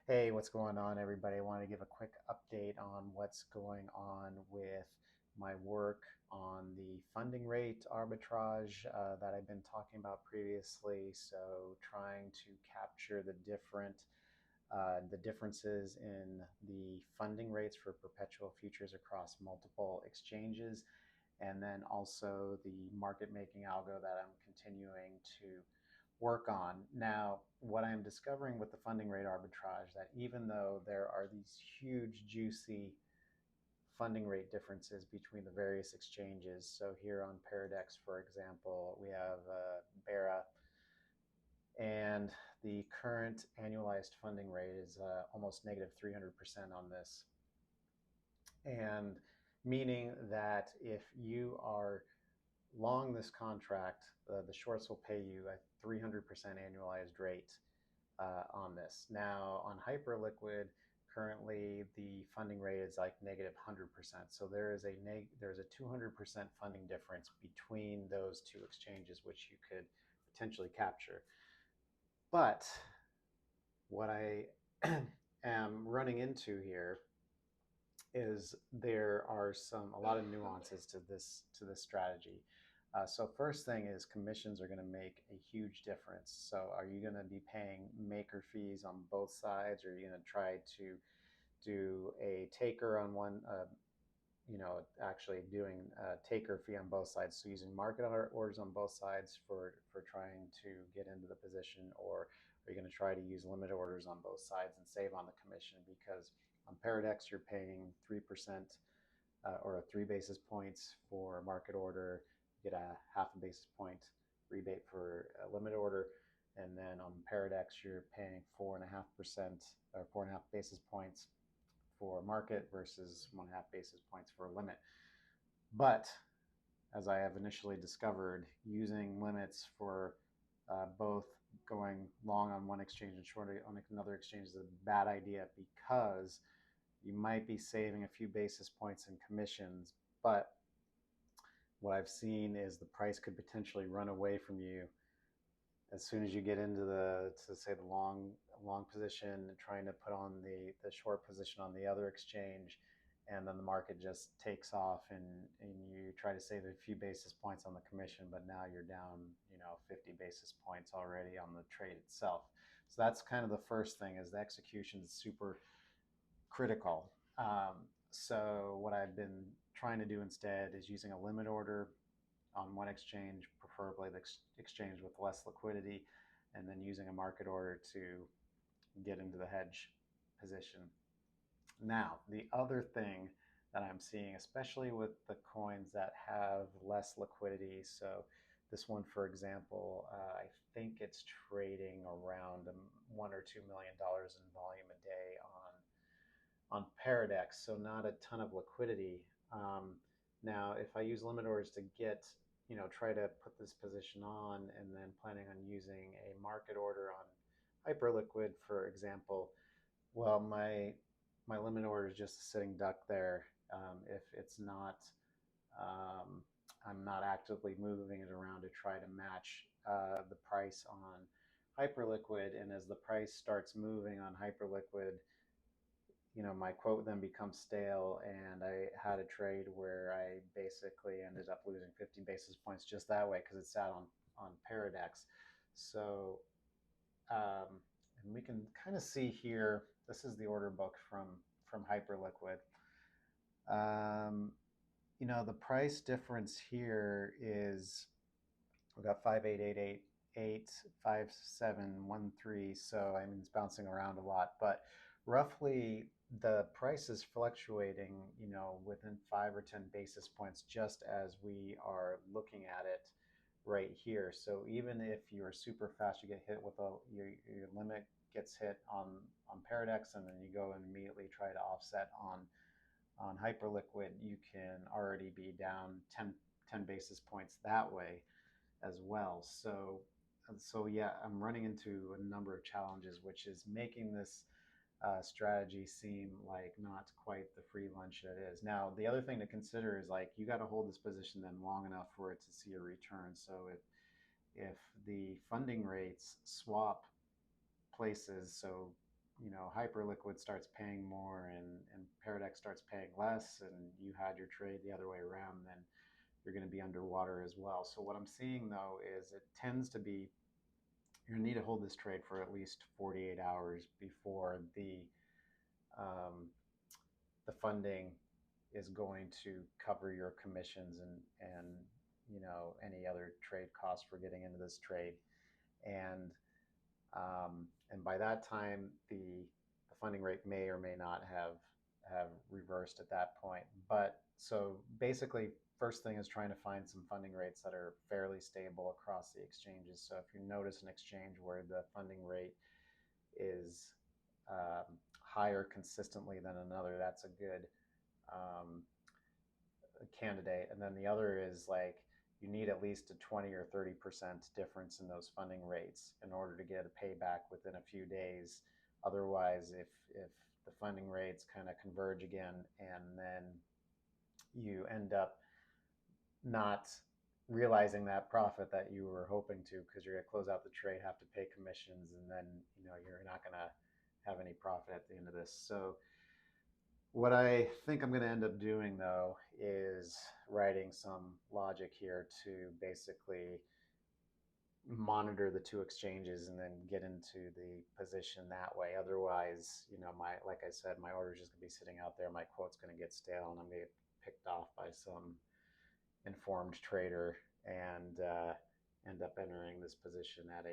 Hey, what's going on, everybody? I want to give a quick update on what's going on with my work on the funding rate arbitrage that I've been talking about previously. So, trying to capture the differences in the funding rates for perpetual futures across multiple exchanges, and then also the market making algo that I'm continuing to work on. Now, what I'm discovering with the funding rate arbitrage, that even though there are these huge, juicy funding rate differences between the various exchanges, so here on Paradex, for example, we have BERA, and the current annualized funding rate is almost negative 300% on this. And meaning that if you are long this contract, the shorts will pay you a 300% annualized rate on this. Now, on Hyperliquid, currently the funding rate is like negative 100%. So there's a 200% funding difference between those two exchanges, which you could potentially capture. But what I am running into here is there are a lot of nuances to this strategy. So first thing is commissions are going to make a huge difference. So are you going to be paying maker fees on both sides, or are you going to try to do a taker on one, actually doing a taker fee on both sides? So using market orders on both sides for trying to get into the position, or are you going to try to use limit orders on both sides and save on the commission? Because on Paradex, you're paying 3% or 3 basis points for market order. You get a half a basis point rebate for a limit order. And then on Paradex, you're paying 4.5% or 4.5 basis points for market versus 1.5 basis points for a limit. But as I have initially discovered, using limits for both going long on one exchange and short on another exchange is a bad idea, because you might be saving a few basis points in commissions, but what I've seen is the price could potentially run away from you as soon as you get into the long position and trying to put on the short position on the other exchange, and then the market just takes off, and you try to save a few basis points on the commission, but now you're down 50 basis points already on the trade itself. So that's kind of the first thing, is the execution is super critical. So what I've been trying to do instead is using a limit order on one exchange, preferably the exchange with less liquidity, and then using a market order to get into the hedge position. Now, the other thing that I'm seeing, especially with the coins that have less liquidity, so this one, for example, I think it's trading around $1 or $2 million in volume a day on Paradex, so not a ton of liquidity. Now, if I use limit orders to try to put this position on, and then planning on using a market order on Hyperliquid, for example, well, my limit order is just a sitting duck there. If it's not, I'm not actively moving it around to try to match the price on Hyperliquid, and as the price starts moving on Hyperliquid, my quote then becomes stale, and I had a trade where I basically ended up losing 50 basis points just that way, because it sat on Paradex. So, and we can kind of see here, this is the order book from Hyperliquid. The price difference here is, we've got 58888, 5713. So I mean, it's bouncing around a lot, but roughly the price is fluctuating, within 5 or 10 basis points, just as we are looking at it right here. So even if you're super fast, you get hit with your limit gets hit on Paradex, and then you go and immediately try to offset on Hyperliquid, you can already be down 10 basis points that way as well. So yeah, I'm running into a number of challenges, which is making this strategy seem like not quite the free lunch that it is. Now, the other thing to consider is, like, you got to hold this position then long enough for it to see a return. So if the funding rates swap places, so Hyperliquid starts paying more and Paradex starts paying less, and you had your trade the other way around, then you're going to be underwater as well. So what I'm seeing though is it tends to be you're going to need to hold this trade for at least 48 hours before um, the funding is going to cover your commissions and any other trade costs for getting into this trade. And and by that time, the funding rate may or may not have reversed at that point. But so basically, first thing is trying to find some funding rates that are fairly stable across the exchanges. So if you notice an exchange where the funding rate is higher consistently than another, that's a good um, candidate. And then the other is like you need at least a 20 or 30% difference in those funding rates in order to get a payback within a few days. Otherwise, if the funding rates kind of converge again and then you end up not realizing that profit that you were hoping to because you're going to close out the trade, have to pay commissions, and then you're not going to have any profit at the end of this. So what I think I'm going to end up doing though is writing some logic here to basically monitor the two exchanges and then get into the position that way. Otherwise, like I said, my order is just going to be sitting out there. My quote's going to get stale, and I'm going to get picked off by some informed trader and end up entering this position at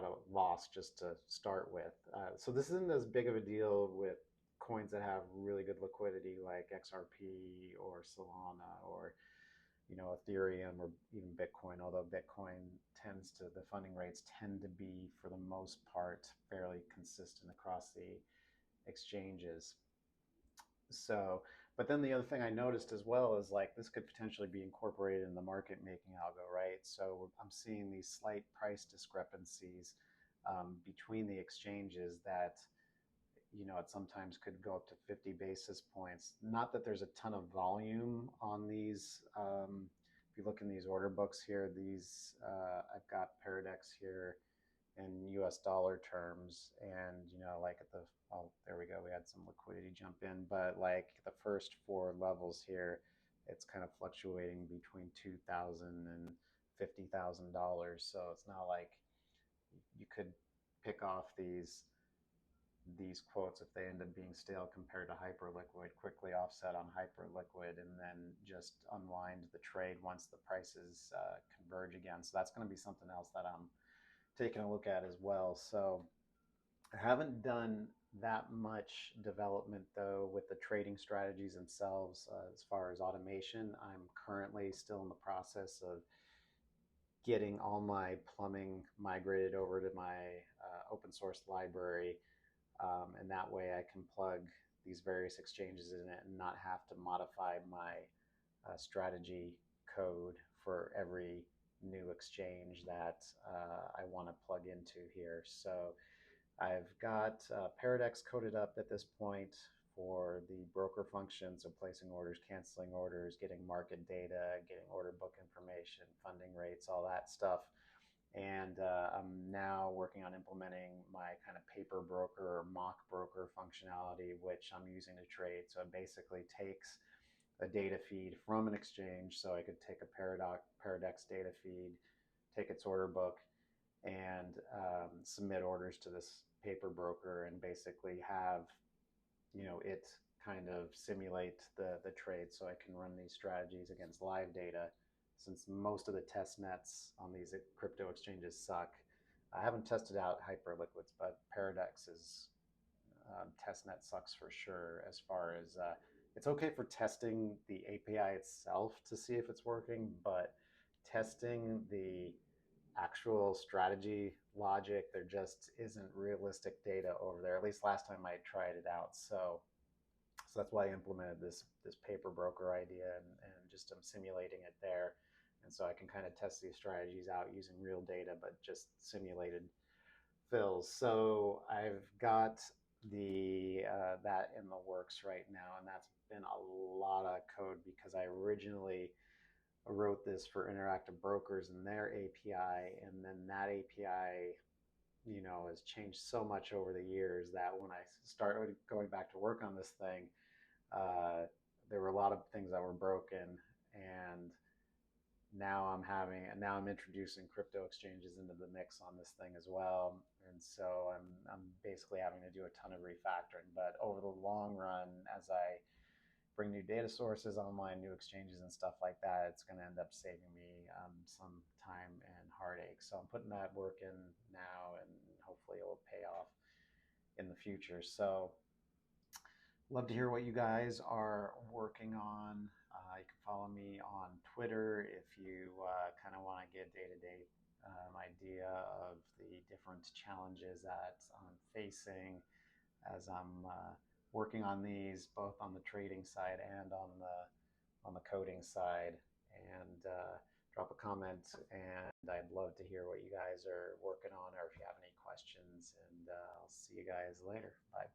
a loss just to start with. So this isn't as big of a deal with coins that have really good liquidity like XRP or Solana or Ethereum or even Bitcoin, although Bitcoin the funding rates tend to be, for the most part, fairly consistent across the exchanges. So, but then the other thing I noticed as well is like this could potentially be incorporated in the market making algo, right? So I'm seeing these slight price discrepancies between the exchanges that it sometimes could go up to 50 basis points. Not that there's a ton of volume on these. If you look in these order books here, I've got Paradex here in US dollar terms, and like at there we go, we had some liquidity jump in, but like the first four levels here, it's kind of fluctuating between $2,000 and $50,000. So it's not like you could pick off these quotes if they end up being stale compared to Hyperliquid, quickly offset on Hyperliquid, and then just unwind the trade once the prices converge again. So that's going to be something else that I'm taking a look at as well. So I haven't done that much development though with the trading strategies themselves as far as automation. I'm currently still in the process of getting all my plumbing migrated over to my open source library. And that way I can plug these various exchanges in it and not have to modify my strategy code for every new exchange that I want to plug into here. So I've got Paradex coded up at this point for the broker function, so placing orders, canceling orders, getting market data, getting order book information, funding rates, all that stuff. And I'm now working on implementing my kind of paper broker or mock broker functionality, which I'm using to trade. So it basically takes a data feed from an exchange. So I could take a Paradex data feed, take its order book, and submit orders to this paper broker, and basically have it kind of simulate the trade, so I can run these strategies against live data. Since most of the test nets on these crypto exchanges suck, I haven't tested out Hyperliquids, but Paradex's test net sucks for sure. As far as it's okay for testing the API itself to see if it's working, but testing the actual strategy logic, there just isn't realistic data over there. At least last time I tried it out. So that's why I implemented this paper broker idea, and just I'm simulating it there. And so I can kind of test these strategies out using real data, but just simulated fills. So I've got that in the works right now, and that's been a lot of code because I originally wrote this for Interactive Brokers and their API, and then that API has changed so much over the years that when I started going back to work on this thing, uh, there were a lot of things that were broken, and now I'm introducing crypto exchanges into the mix on this thing as well, and so I'm basically having to do a ton of refactoring. But over the long run, as I bring new data sources online, new exchanges and stuff like that, it's going to end up saving me some time and heartache. So I'm putting that work in now, and hopefully it will pay off in the future. So love to hear what you guys are working on. You can follow me on Twitter if you kind of want to get day-to-day idea of the different challenges that I'm facing as I'm working on these, both on the trading side and on the coding side. And drop a comment, and I'd love to hear what you guys are working on, or if you have any questions. And I'll see you guys later. Bye.